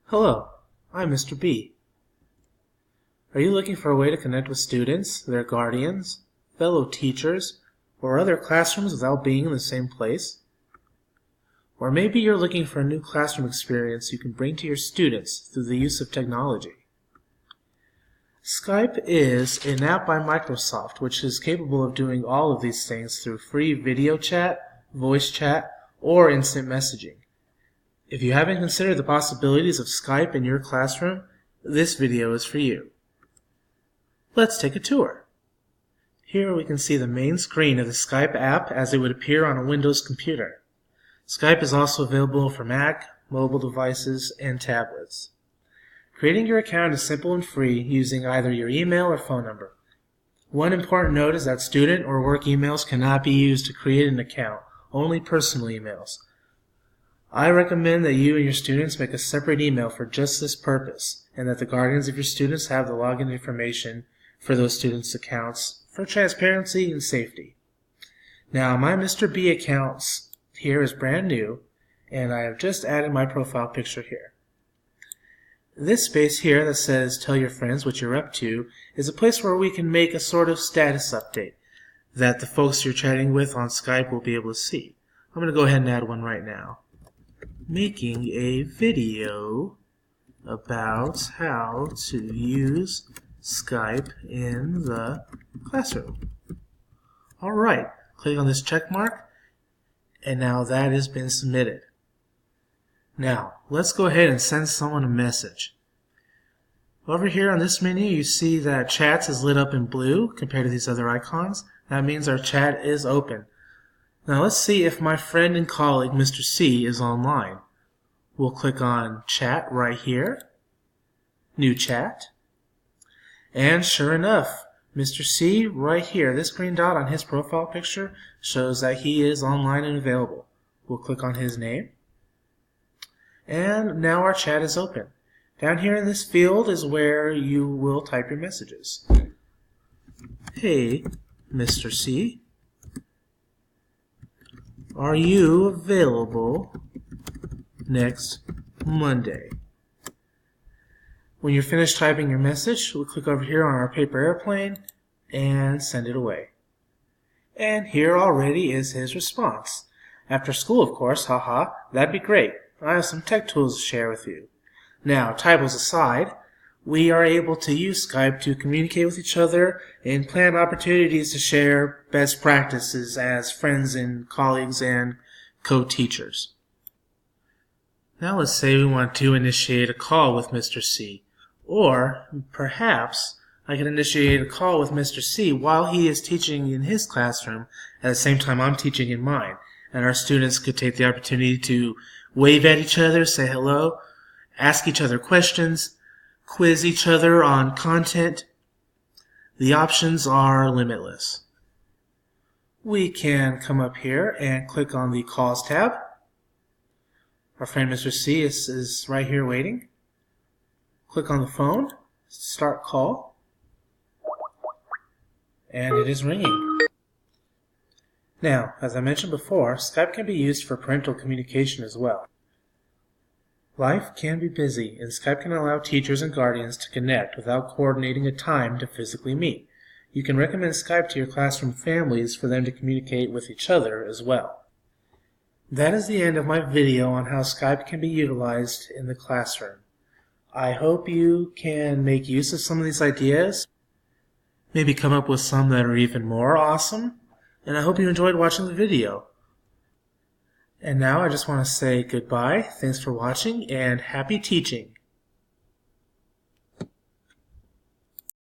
Hello, I'm Mr. B. Are you looking for a way to connect with students, their guardians, fellow teachers, or other classrooms without being in the same place? Or maybe you're looking for a new classroom experience you can bring to your students through the use of technology. Skype is an app by Microsoft which is capable of doing all of these things through free video chat, voice chat, or instant messaging. If you haven't considered the possibilities of Skype in your classroom, this video is for you. Let's take a tour. Here we can see the main screen of the Skype app as it would appear on a Windows computer. Skype is also available for Mac, mobile devices, and tablets. Creating your account is simple and free using either your email or phone number. One important note is that student or work emails cannot be used to create an account, only personal emails. I recommend that you and your students make a separate email for just this purpose, and that the guardians of your students have the login information for those students' accounts for transparency and safety. Now, my Mr. B account here is brand new, and I have just added my profile picture here. This space here that says tell your friends what you're up to is a place where we can make a sort of status update that the folks you're chatting with on Skype will be able to see. I'm going to go ahead and add one right now. Making a video about how to use Skype in the classroom. Alright, click on this check mark, and now that has been submitted. Now, let's go ahead and send someone a message. Over here on this menu, you see that Chats is lit up in blue compared to these other icons. That means our chat is open. Now let's see if my friend and colleague, Mr. C, is online. We'll click on Chat right here, New Chat, and sure enough, Mr. C right here, this green dot on his profile picture shows that he is online and available. We'll click on his name, and now our chat is open. Down here in this field is where you will type your messages. Hey, Mr. C. Are you available next Monday? When you're finished typing your message, we'll click over here on our paper airplane and send it away. And here already is his response. After school, of course, haha, that'd be great. I have some tech tools to share with you. Now, typos aside, we are able to use Skype to communicate with each other and plan opportunities to share best practices as friends and colleagues and co-teachers. Now let's say we want to initiate a call with Mr. C. Or perhaps I can initiate a call with Mr. C while he is teaching in his classroom at the same time I'm teaching in mine. And our students could take the opportunity to wave at each other, say hello, ask each other questions, quiz each other on content. The options are limitless. We can come up here and click on the Calls tab. Our friend Mr. C is right here waiting. Click on the phone, start call, and it is ringing. Now, as I mentioned before, Skype can be used for parental communication as well. Life can be busy, and Skype can allow teachers and guardians to connect without coordinating a time to physically meet. You can recommend Skype to your classroom families for them to communicate with each other as well. That is the end of my video on how Skype can be utilized in the classroom. I hope you can make use of some of these ideas, maybe come up with some that are even more awesome, and I hope you enjoyed watching the video. And now I just want to say goodbye, thanks for watching, and happy teaching!